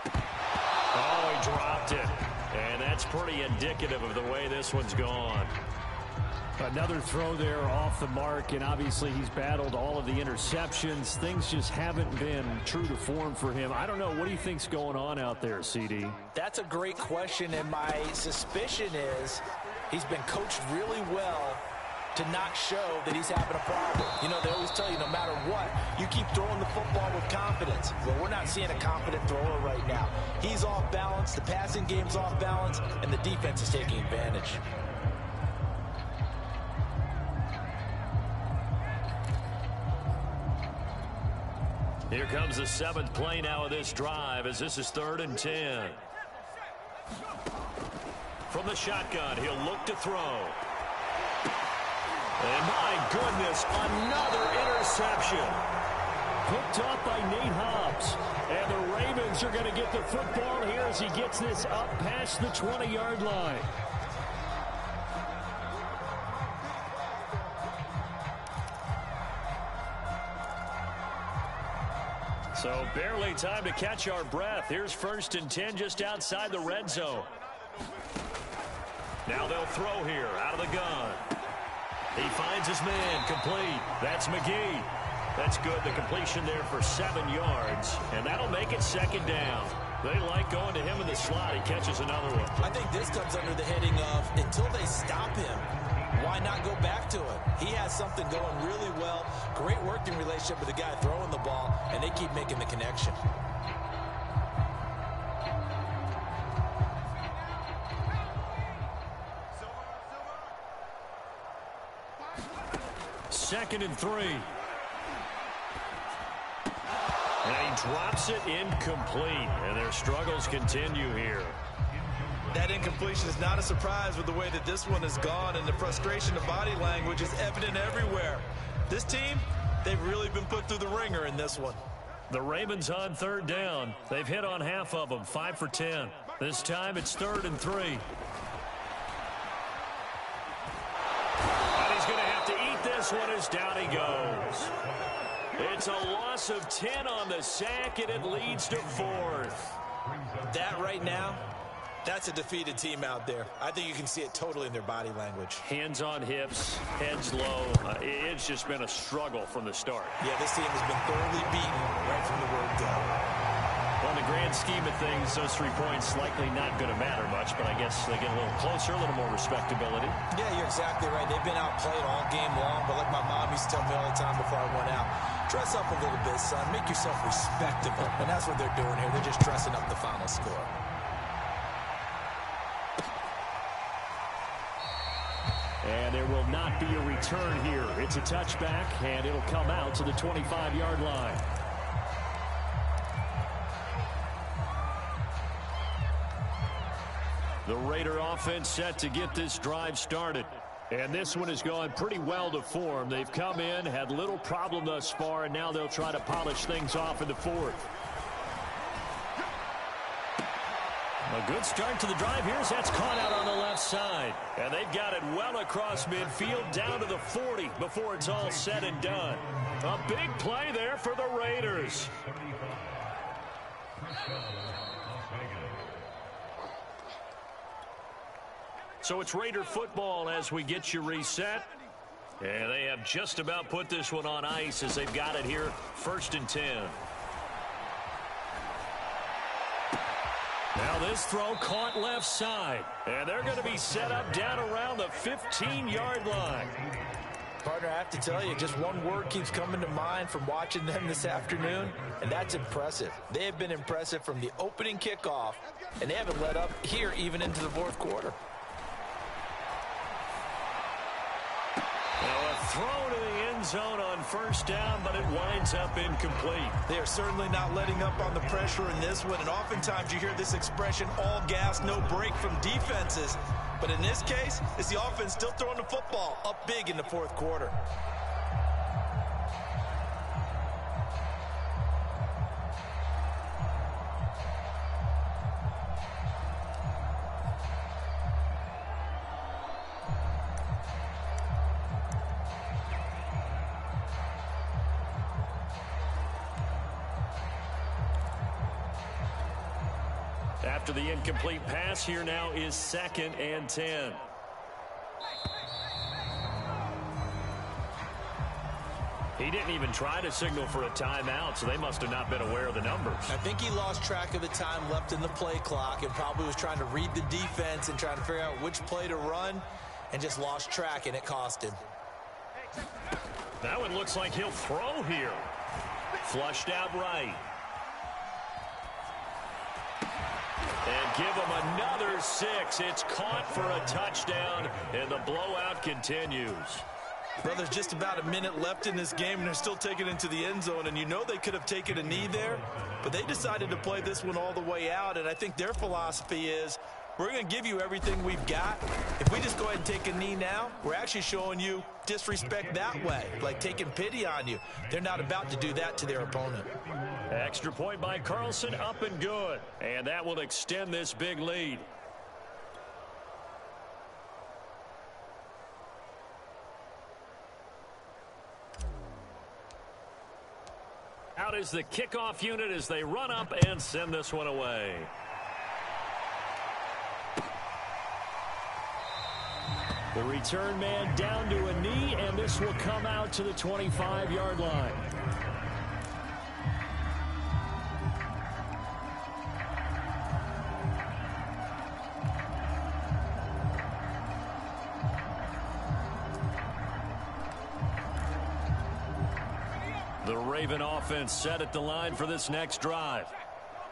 Oh, he dropped it. And that's pretty indicative of the way this one's gone. Another throw there off the mark, and obviously he's battled all of the interceptions. Things just haven't been true to form for him. I don't know. What do you think's going on out there, CD? That's a great question, and my suspicion is he's been coached really well to not show that he's having a problem. You know, they always tell you no matter what, you keep throwing the football with confidence. Well, we're not seeing a confident thrower right now. He's off balance, the passing game's off balance, and the defense is taking advantage. Here comes the 7th play now of this drive, as this is 3rd and 10. From the shotgun, he'll look to throw. And my goodness, another interception. Picked off by Nate Hobbs. And the Ravens are going to get the football here as he gets this up past the 20-yard line. So barely time to catch our breath. Here's 1st and 10 just outside the red zone. Now they'll throw here out of the gun. He finds his man complete. That's McGee. That's good. The completion there for 7 yards. And that'll make it 2nd down. They like going to him in the slot. He catches another one. I think this comes under the heading of until they stop him, why not go back to him? He has something going really well. Great working relationship with the guy throwing the ball, and they keep making the connection. Second and 3. And he drops it incomplete. And their struggles continue here. That incompletion is not a surprise with the way that this one has gone, and the frustration of body language is evident everywhere. This team, they've really been put through the ringer in this one. The Ravens on 3rd down. They've hit on half of them, 5 for 10. This time it's 3rd and 3. And he's going to have to eat this one as down he goes. It's a loss of 10 on the sack, and it leads to 4th. That right now, that's a defeated team out there. I think you can see it totally in their body language. Hands on hips, heads low. It's just been a struggle from the start. Yeah, this team has been thoroughly beaten right from the word go. Well, in the grand scheme of things, those 3 points likely not going to matter much, but I guess they get a little closer, a little more respectability. Yeah, you're exactly right. They've been outplayed all game long, but like my mom used to tell me all the time before I went out, dress up a little bit, son. Make yourself respectable. And that's what they're doing here. They're just dressing up the final score. And there will not be a return here. It's a touchback, and it'll come out to the 25-yard line. The Raider offense set to get this drive started. And this one has gone pretty well to form. They've come in, had little problem thus far, and now they'll try to polish things off in the 4th. A good start to the drive here as that's caught out on the left side. And they've got it well across midfield down to the 40 before it's all said and done. A big play there for the Raiders. So it's Raider football as we get you reset. And they have just about put this one on ice as they've got it here, 1st and 10. Now this throw caught left side. And they're going to be set up down around the 15-yard line. Partner, I have to tell you, just one word keeps coming to mind from watching them this afternoon, and that's impressive. They have been impressive from the opening kickoff, and they haven't let up here even into the 4th quarter. Now a throw to the end zone on 1st down, but it winds up incomplete. They are certainly not letting up on the pressure in this one, and oftentimes you hear this expression, all gas, no break from defenses. But in this case, it's the offense still throwing the football up big in the 4th quarter. After the incomplete pass, here now is 2nd and 10. He didn't even try to signal for a timeout, so they must have not been aware of the numbers. I think he lost track of the time left in the play clock and probably was trying to read the defense and trying to figure out which play to run and just lost track, and it cost him. That one looks like he'll throw here. Flushed out right. And give him another 6. It's caught for a touchdown, and the blowout continues. Well, there's just about a minute left in this game, and they're still taking it into the end zone. And you know they could have taken a knee there, but they decided to play this one all the way out. And I think their philosophy is, we're going to give you everything we've got. If we just go ahead and take a knee now, we're actually showing you disrespect that way, like taking pity on you. They're not about to do that to their opponent. Extra point by Carlson, up and good. And that will extend this big lead. Out is the kickoff unit as they run up and send this one away. The return man down to a knee, and this will come out to the 25-yard line. The Raven offense set at the line for this next drive.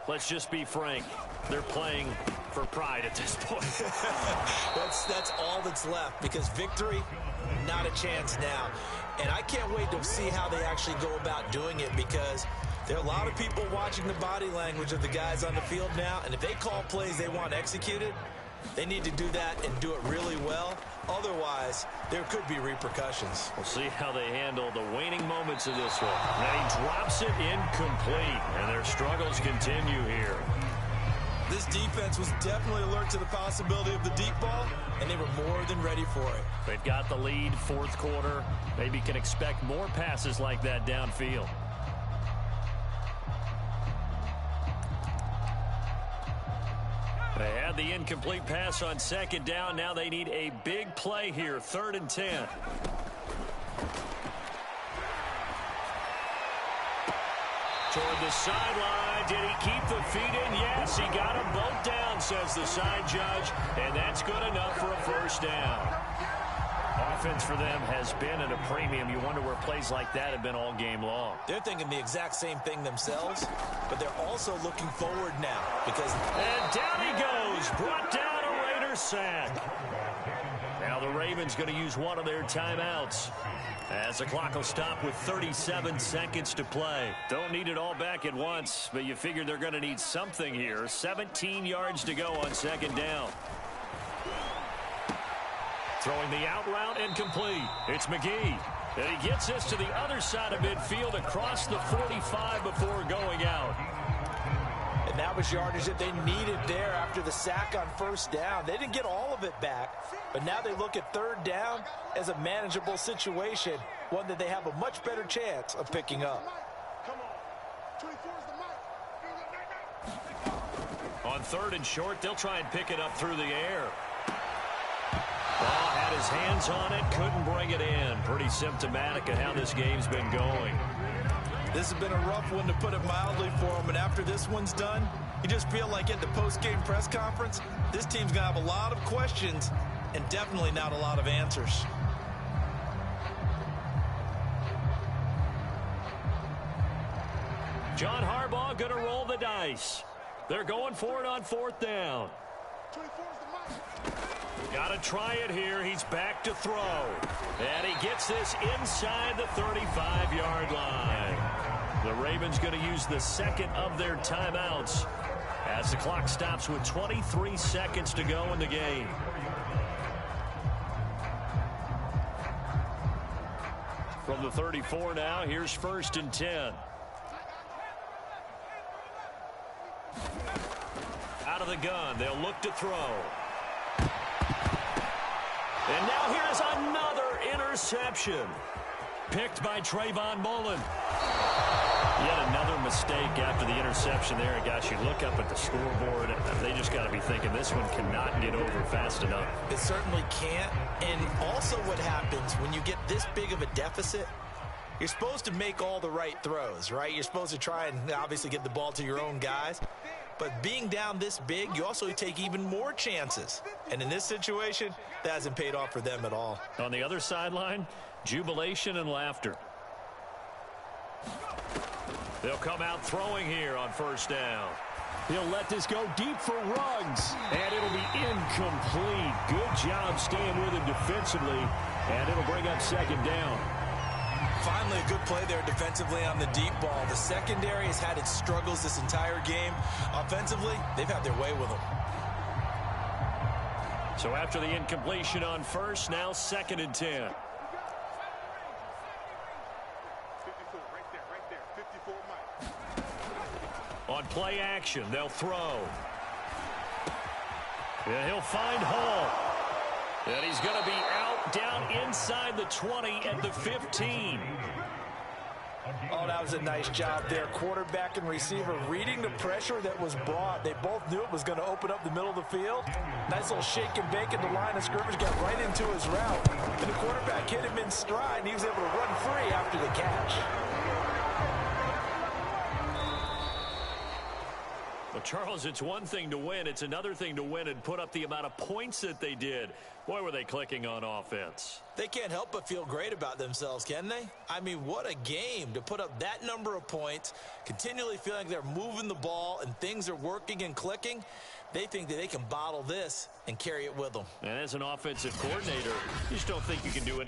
Let's just be frank. They're playing for pride at this point. That's all that's left, because victory, not a chance now. And I can't wait to see how they actually go about doing it, because there are a lot of people watching the body language of the guys on the field now, and if they call plays they want executed, they need to do that and do it really well. Otherwise, there could be repercussions. We'll see how they handle the waning moments of this one. Then he drops it incomplete, and their struggles continue here. This defense was definitely alert to the possibility of the deep ball, and they were more than ready for it. They've got the lead, 4th quarter. Maybe can expect more passes like that downfield. They had the incomplete pass on second down. Now they need a big play here, 3rd and 10. Toward the sideline. Did he keep the feet in? Yes, he got them both down, says the side judge. And that's good enough for a first down. Offense for them has been at a premium. You wonder where plays like that have been all game long. They're thinking the exact same thing themselves, but they're also looking forward now because... And down he goes. Brought down a Raider sack. Now the Ravens going to use one of their timeouts, as the clock will stop with 37 seconds to play. Don't need it all back at once, but you figure they're going to need something here. 17 yards to go on second down. Throwing the out route incomplete. It's McGee. And he gets this to the other side of midfield across the 45 before going out. And that was yardage that they needed there after the sack on first down. They didn't get all of it back, but now they look at 3rd down as a manageable situation, one that they have a much better chance of picking up. On 3rd and short, they'll try and pick it up through the air. Ball had his hands on it, couldn't bring it in. Pretty symptomatic of how this game's been going. This has been a rough one, to put it mildly, for them. And after this one's done, you just feel like at the post-game press conference, this team's going to have a lot of questions and definitely not a lot of answers. John Harbaugh going to roll the dice. They're going for it on 4th down. Got to try it here. He's back to throw. And he gets this inside the 35-yard line. The Ravens going to use the second of their timeouts as the clock stops with 23 seconds to go in the game. From the 34 now, here's 1st and 10. Out of the gun, they'll look to throw. And now here's another interception. Picked by Trayvon Mullen. Yet another mistake after the interception there. And gosh, you look up at the scoreboard, they just got to be thinking this one cannot get over fast enough. It certainly can't. And also what happens when you get this big of a deficit, you're supposed to make all the right throws, right? You're supposed to try and obviously get the ball to your own guys. But being down this big, you also take even more chances. And in this situation, that hasn't paid off for them at all. On the other sideline, jubilation and laughter. They'll come out throwing here on 1st down. He'll let this go deep for Ruggs. And it'll be incomplete. Good job staying with him defensively. And it'll bring up 2nd down. Finally, a good play there defensively on the deep ball. The secondary has had its struggles this entire game. Offensively, they've had their way with them. So after the incompletion on 1st, now 2nd and 10. 54, right there, 54 Mike. On play action, they'll throw. And he'll find Hall. And he's going to be out down inside the 20 at the 15. Oh, that was a nice job there. Quarterback and receiver reading the pressure that was brought. They both knew it was going to open up the middle of the field. Nice little shake and bake at the line of scrimmage, got right into his route. And the quarterback hit him in stride, and he was able to run free after the catch. Well, Charles, it's one thing to win. It's another thing to win and put up the amount of points that they did. Boy, were they clicking on offense. They can't help but feel great about themselves, can they? I mean, what a game to put up that number of points, continually feeling like they're moving the ball and things are working and clicking. They think that they can bottle this and carry it with them. And as an offensive coordinator, you just don't think you can do it.